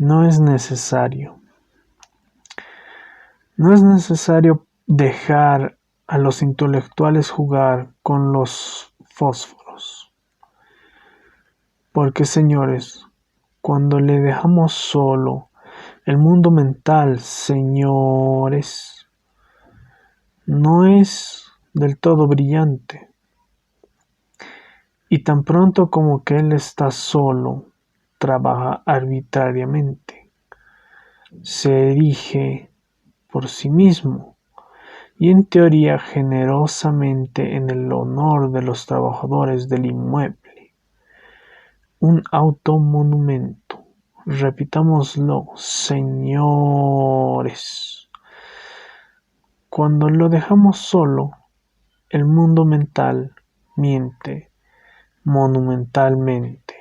No es necesario. No es necesario dejar a los intelectuales jugar con los fósforos. Porque, señores, cuando le dejamos solo el mundo mental, señores, no es del todo brillante. Y tan pronto como que él está solo, trabaja arbitrariamente, se erige por sí mismo y en teoría generosamente en el honor de los trabajadores del inmueble. Un automonumento. Repitámoslo, señores. Cuando lo dejamos solo, el mundo mental miente monumentalmente.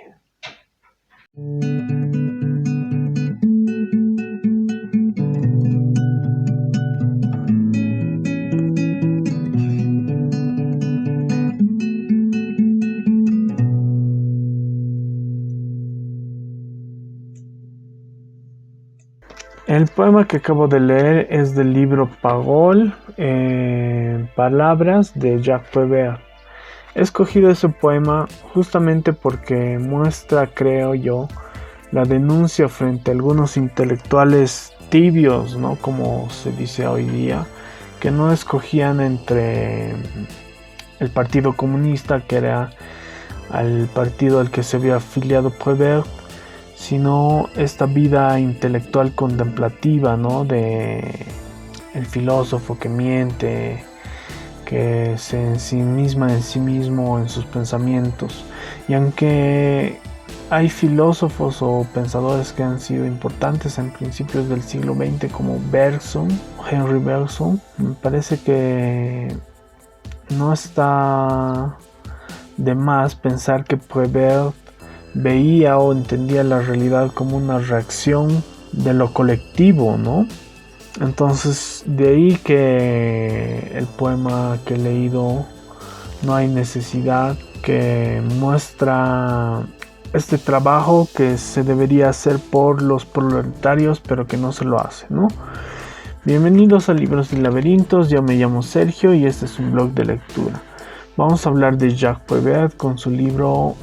El poema que acabo de leer es del libro Pagol, Palabras, de Jacques Prévert. He escogido ese poema justamente porque muestra, creo yo, la denuncia frente a algunos intelectuales tibios, ¿no? Como se dice hoy día, que no escogían entre el Partido Comunista, que era al partido al que se había afiliado Prévert, sino esta vida intelectual contemplativa, ¿no? De el filósofo que miente, que se ensimisma en sí mismo, en sus pensamientos. Y aunque hay filósofos o pensadores que han sido importantes en principios del siglo XX como Bergson, Henry Bergson, me parece que no está de más pensar que Prévert veía o entendía la realidad como una reacción de lo colectivo, ¿no? Entonces, de ahí que el poema que he leído, No hay necesidad, que muestra este trabajo que se debería hacer por los proletarios, pero que no se lo hace, ¿no? Bienvenidos a Libros y Laberintos, yo me llamo Sergio y este es un blog de lectura. Vamos a hablar de Jacques Prévert con su libro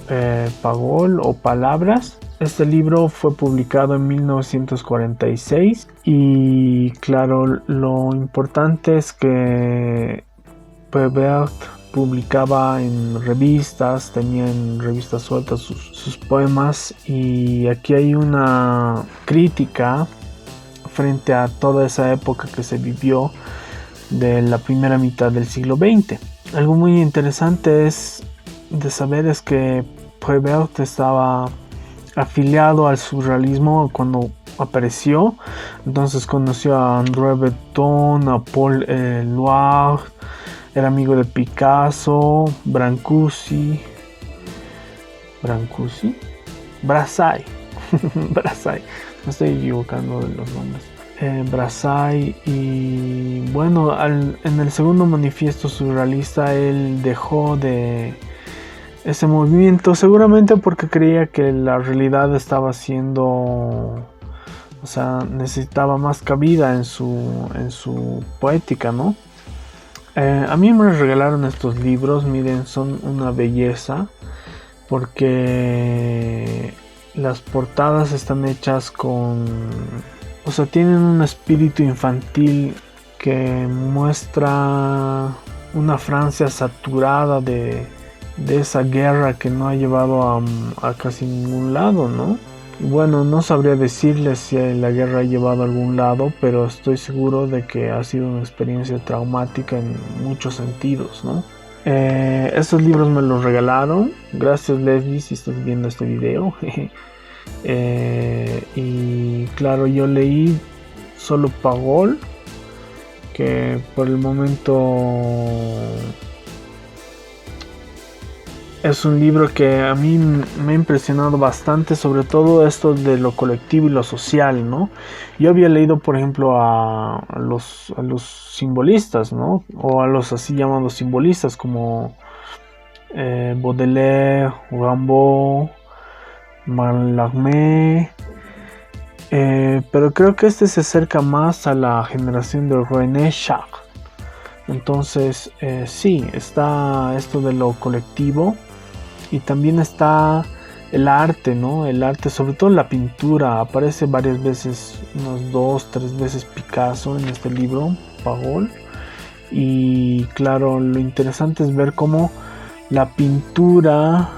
Pagol o Palabras. Este libro fue publicado en 1946 y claro, lo importante es que Prévert publicaba en revistas, tenía en revistas sueltas sus poemas y aquí hay una crítica frente a toda esa época que se vivió de la primera mitad del siglo XX. Algo muy interesante es de saber es que Prévert estaba afiliado al surrealismo cuando apareció, entonces conoció a André Breton, a Paul Éluard, era amigo de Picasso, Brancusi, Brassai, Brassai, me estoy equivocando de los nombres. Brassai y bueno, en el segundo manifiesto surrealista él dejó de ese movimiento seguramente porque creía que la realidad estaba siendo, o sea, necesitaba más cabida en su poética, ¿no? A mí me regalaron estos libros, miren, son una belleza porque las portadas están hechas con, o sea, tienen un espíritu infantil que muestra una Francia saturada de esa guerra que no ha llevado a casi ningún lado, ¿no? Bueno, no sabría decirles si la guerra ha llevado a algún lado, pero estoy seguro de que ha sido una experiencia traumática en muchos sentidos, ¿no? Estos libros me los regalaron. Gracias, Leslie, si estás viendo este video. Y claro, yo leí solo Pagol, que por el momento es un libro que a mí me ha impresionado bastante, sobre todo esto de lo colectivo y lo social, ¿no? Yo había leído, por ejemplo, a los simbolistas, ¿no? O a los así llamados simbolistas como Baudelaire, Rimbaud, Mallarmé, Pero creo que este se acerca más a la generación de René Char. Entonces, sí, está esto de lo colectivo y también está el arte, ¿no? El arte, sobre todo la pintura, aparece varias veces, unas 2, 3 veces Picasso en este libro, Pagol. Y claro, lo interesante es ver cómo la pintura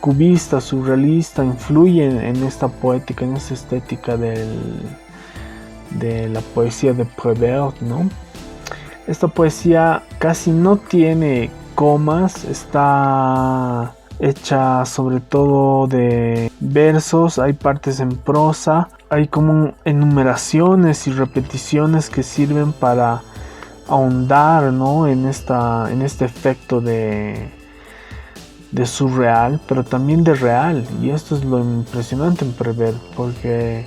cubista, surrealista, influye en esta poética, en esta estética de la poesía de Prévert, ¿no? Esta poesía casi no tiene comas, está hecha sobre todo de versos, hay partes en prosa, hay como enumeraciones y repeticiones que sirven para ahondar, ¿no? en este efecto de surreal, pero también de real. Y esto es lo impresionante en Prévert, porque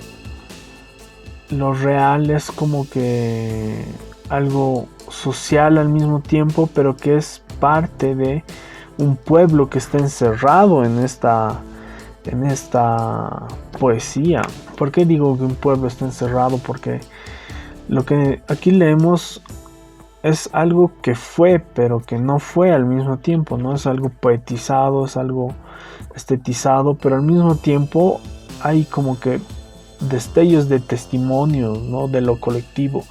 lo real es como que algo social al mismo tiempo, pero que es parte de un pueblo que está encerrado en esta poesía. ¿Por qué digo que un pueblo está encerrado? Porque lo que aquí leemos es algo que fue, pero que no fue al mismo tiempo, ¿no? Es algo poetizado, es algo estetizado, pero al mismo tiempo hay como que destellos de testimonios, ¿no? De lo colectivo.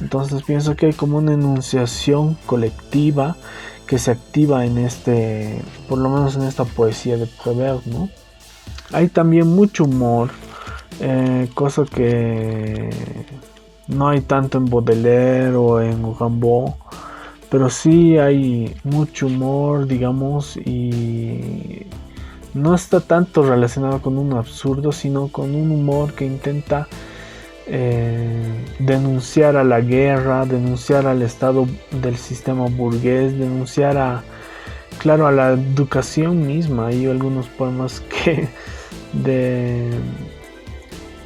Entonces pienso que hay como una enunciación colectiva que se activa en por lo menos en esta poesía de Prévert, ¿no? Hay también mucho humor, cosa que no hay tanto en Baudelaire o en Rimbaud, pero sí hay mucho humor, digamos, y no está tanto relacionado con un absurdo, sino con un humor que intenta denunciar a la guerra, denunciar al estado del sistema burgués, denunciar claro, a la educación misma. Hay algunos poemas que de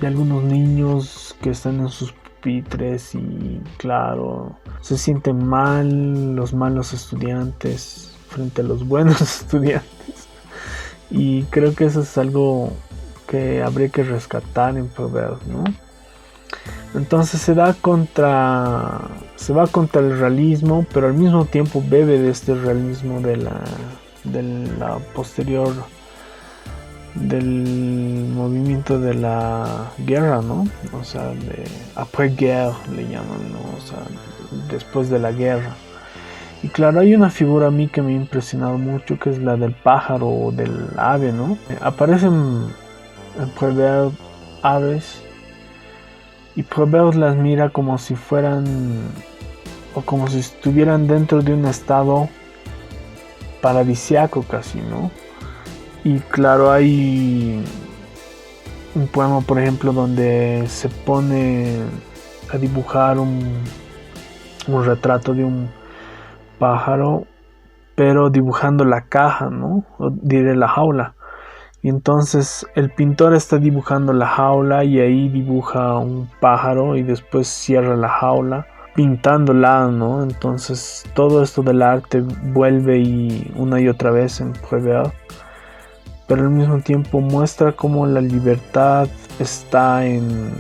algunos niños que están en sus pupitres y claro, se sienten mal los malos estudiantes frente a los buenos estudiantes. Y creo que eso es algo que habría que rescatar en Prévert, ¿no? Entonces se va contra el realismo, pero al mismo tiempo bebe de este realismo de la posterior, del movimiento de la guerra, ¿no? O sea, de après-guerre le llaman, ¿no? O sea, después de la guerra. Y claro, hay una figura a mí que me ha impresionado mucho, que es la del pájaro o del ave, ¿no? Aparecen en Prévert aves y Prévert las mira como si fueran o como si estuvieran dentro de un estado paradisiaco casi, ¿no? Y claro, hay un poema, por ejemplo, donde se pone a dibujar un retrato de un pájaro, pero dibujando la caja, ¿no? O diré la jaula. Y entonces el pintor está dibujando la jaula y ahí dibuja un pájaro y después cierra la jaula pintándola, ¿no? Entonces todo esto del arte vuelve una y otra vez en Prévert, pero al mismo tiempo muestra cómo la libertad está en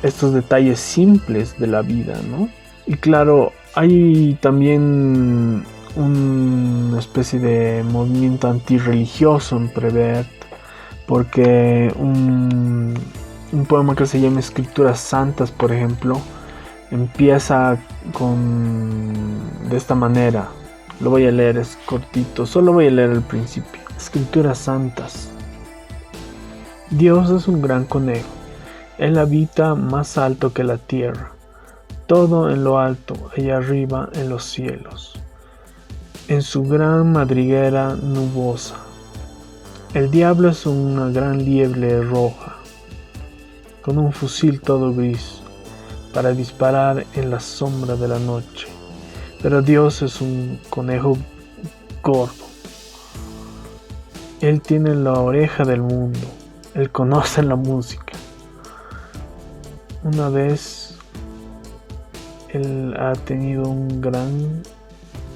estos detalles simples de la vida, ¿no? Y claro, hay también una especie de movimiento antirreligioso en Prévert, porque un poema que se llama Escrituras Santas, por ejemplo, empieza de esta manera. Lo voy a leer, es cortito, solo voy a leer el principio. Escrituras Santas. Dios es un gran conejo. Él habita más alto que la tierra, todo en lo alto, allá arriba en los cielos, en su gran madriguera nubosa. El diablo es una gran liebre roja, con un fusil todo gris, para disparar en la sombra de la noche. Pero Dios es un conejo gordo. Él tiene la oreja del mundo, él conoce la música. Una vez él ha tenido un gran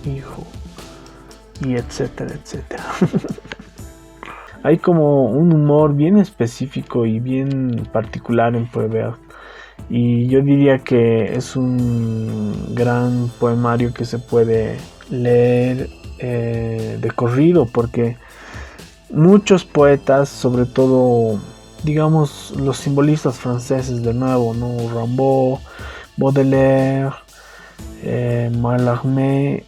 hijo, y etcétera, etcétera. Hay como un humor bien específico y bien particular en Prévert. Y yo diría que es un gran poemario que se puede leer de corrido, porque muchos poetas, sobre todo, digamos, los simbolistas franceses de nuevo, ¿no? Rimbaud, Baudelaire, Mallarmé,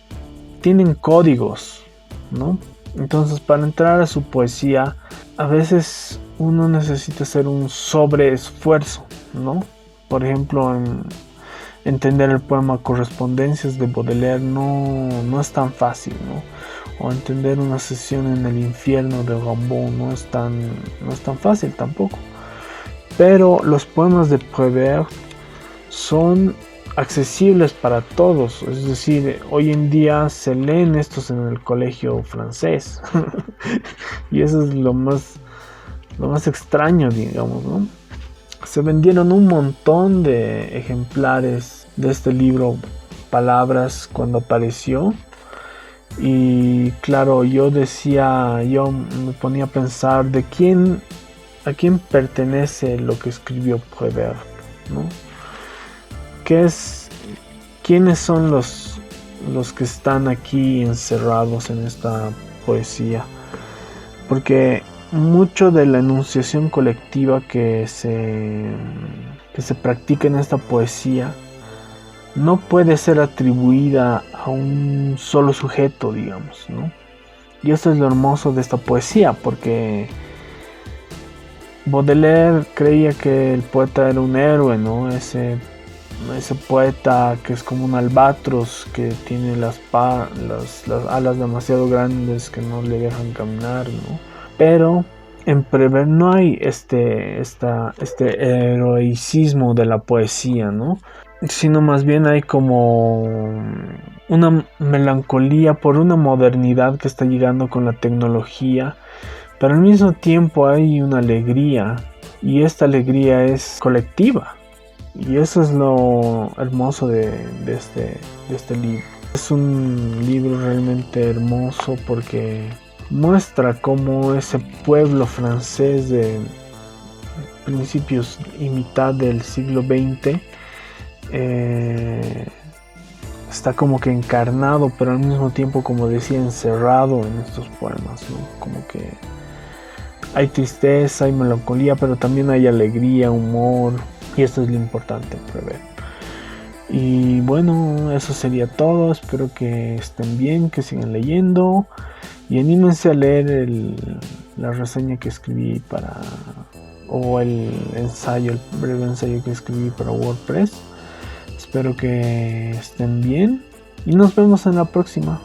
tienen códigos, ¿no? Entonces, para entrar a su poesía, a veces uno necesita hacer un sobreesfuerzo, ¿no? Por ejemplo, entender el poema Correspondencias de Baudelaire no es tan fácil, ¿no? O entender una sesión en el infierno de Rimbaud no es tan fácil tampoco. Pero los poemas de Prévert son accesibles para todos, es decir, hoy en día se leen estos en el colegio francés y eso es lo más extraño, digamos, ¿no? Se vendieron un montón de ejemplares de este libro Palabras cuando apareció. Y claro, yo me ponía a pensar a quién pertenece lo que escribió Prévert, ¿no? ¿Quiénes son los que están aquí encerrados en esta poesía? Porque mucho de la enunciación colectiva que se practica en esta poesía no puede ser atribuida a un solo sujeto, digamos, ¿no? Y esto es lo hermoso de esta poesía, porque Baudelaire creía que el poeta era un héroe, ¿no? Ese poeta que es como un albatros, que tiene las alas demasiado grandes que no le dejan caminar, ¿no? Pero en Prévert no hay este heroicismo de la poesía, ¿no? Sino más bien hay como una melancolía por una modernidad que está llegando con la tecnología, pero al mismo tiempo hay una alegría, y esta alegría es colectiva, y eso es lo hermoso de este libro. Es un libro realmente hermoso porque muestra cómo ese pueblo francés de principios y mitad del siglo XX está como que encarnado, pero al mismo tiempo, como decía, encerrado en estos poemas, ¿no? Como que hay tristeza, hay melancolía, pero también hay alegría, humor, y esto es lo importante prever. Y bueno, eso sería todo. Espero que estén bien, que sigan leyendo y anímense a leer la reseña que escribí o el breve ensayo que escribí para WordPress. Espero que estén bien y nos vemos en la próxima.